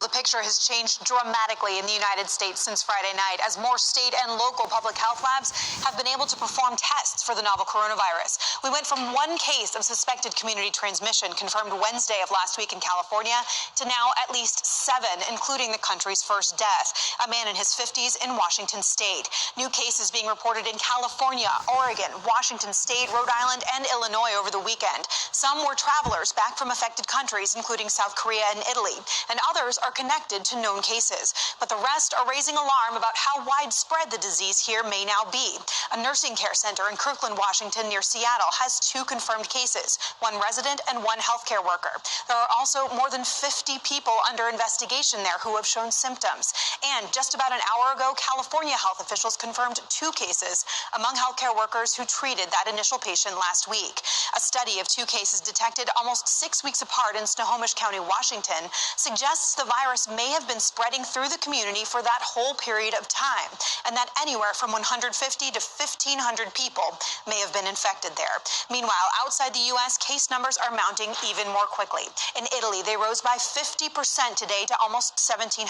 the picture has changed dramatically in the United States since Friday night as more state and local public health labs have been able to perform tests for the novel coronavirus. We went from one case of suspected community transmission confirmed Wednesday of last week in California to now at least 7, including the country's first death, a man in his 50s in Washington state. New cases being reported in California, Oregon, Washington state, Rhode Island, and Illinois over the weekend. Some were travelers back from affected countries, including South Korea and Italy, and others are connected to known cases. But the rest are raising alarm about how widespread the disease here may now be. A nursing care center in Kirkland, Washington, near Seattle, has 2 confirmed cases, 1 resident and 1 healthcare worker. There are also more than 50 people under investigation there who have shown symptoms. And just about an hour ago, California health officials confirmed 2 cases among healthcare workers who treated that initial patient last week. A study of 2 cases detected almost 6 weeks apart in Snohomish County, Washington, suggests the virus may have been spreading through the community for that whole period of time, and that anywhere from 150 to 1,500 people may have been infected there. Meanwhile, outside the U.S., case numbers are mounting even more quickly. In Italy, they rose by 50% today to almost 1,700,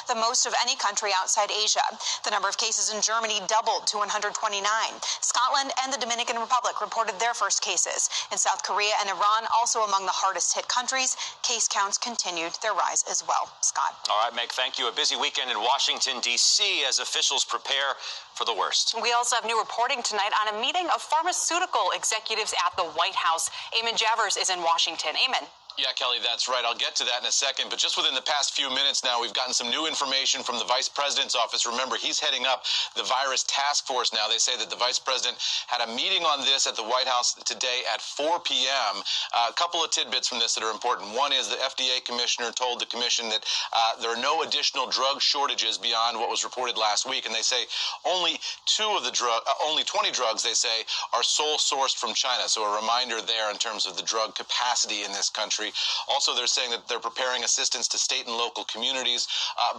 the most of any country outside Asia. The number of cases in Germany doubled to 129. Scotland and the Dominican Republic reported their first cases. In South Korea and Iran, also among the hardest hit countries, case counts continued their rise as well. Scott. All right, Meg, thank you. A busy weekend in Washington, D.C. as officials prepare for the worst. We also have new reporting tonight on a meeting of pharmaceutical executives at the White House. Eamon Javers is in Washington. Eamon. Yeah, Kelly, that's right. I'll get to that in a second. But just within the past few minutes now, we've gotten some new information from the Vice President's office. Remember, he's heading up the virus task force now. They say that the Vice President had a meeting on this at the White House today at 4 p.m. A couple of tidbits from this that are important. One is the FDA commissioner told the commission that there are no additional drug shortages beyond what was reported last week. And they say only 20 drugs, they say, are sole sourced from China. So a reminder there in terms of the drug capacity in this country. Also, they're saying that they're preparing assistance to state and local communities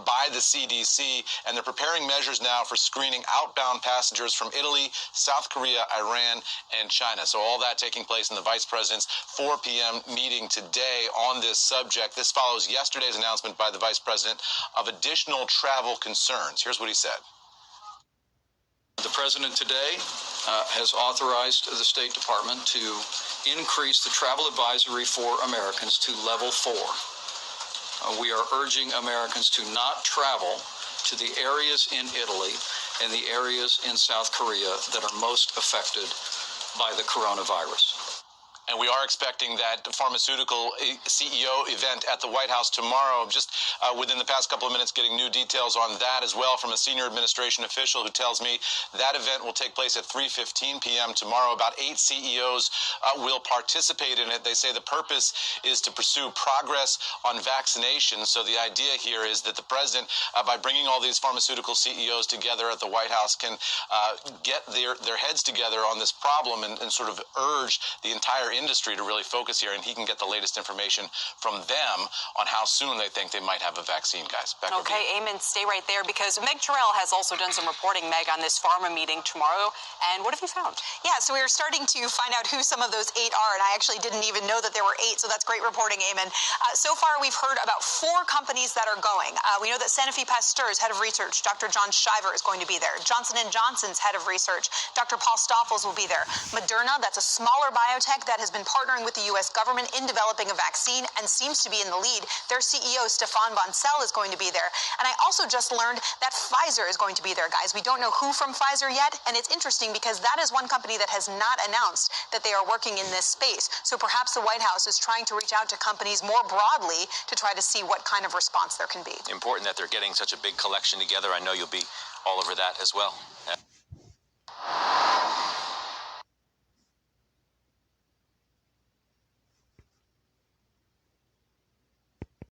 by the CDC, and they're preparing measures now for screening outbound passengers from Italy, South Korea, Iran, and China. So all that taking place in the Vice President's 4 p.m. meeting today on this subject. This follows yesterday's announcement by the Vice President of additional travel concerns. Here's what he said. The President today has authorized the State Department to increase the travel advisory for Americans to level 4. We are urging Americans to not travel to the areas in Italy and the areas in South Korea that are most affected by the coronavirus. And we are expecting that pharmaceutical CEO event at the White House tomorrow. Just within the past couple of minutes, getting new details on that as well from a senior administration official who tells me that event will take place at 3:15 p.m. tomorrow. About 8 CEOs will participate in it. They say the purpose is to pursue progress on vaccination. So the idea here is that the president, by bringing all these pharmaceutical CEOs together at the White House, can get their heads together on this problem and sort of urge the entire industry to really focus here, and he can get the latest information from them on how soon they think they might have a vaccine, guys. Back okay, Eamon, stay right there because Meg Terrell has also done some reporting, Meg, on this pharma meeting tomorrow. And what have you found? Yeah, so we were starting to find out who some of those 8 are, and I actually didn't even know that there were 8, so that's great reporting, Eamon. So far, we've heard about 4 companies that are going. We know that Sanofi Pasteur's head of research, Dr. John Shiver, is going to be there. Johnson & Johnson's head of research, Dr. Paul Stoffels, will be there. Moderna, that's a smaller biotech that has been partnering with the U.S. government in developing a vaccine and seems to be in the lead. Their CEO, Stefan Bancel, is going to be there. And I also just learned that Pfizer is going to be there, guys. We don't know who from Pfizer yet, and it's interesting because that is one company that has not announced that they are working in this space. So perhaps the White House is trying to reach out to companies more broadly to try to see what kind of response there can be. Important that they're getting such a big collection together. I know you'll be all over that as well.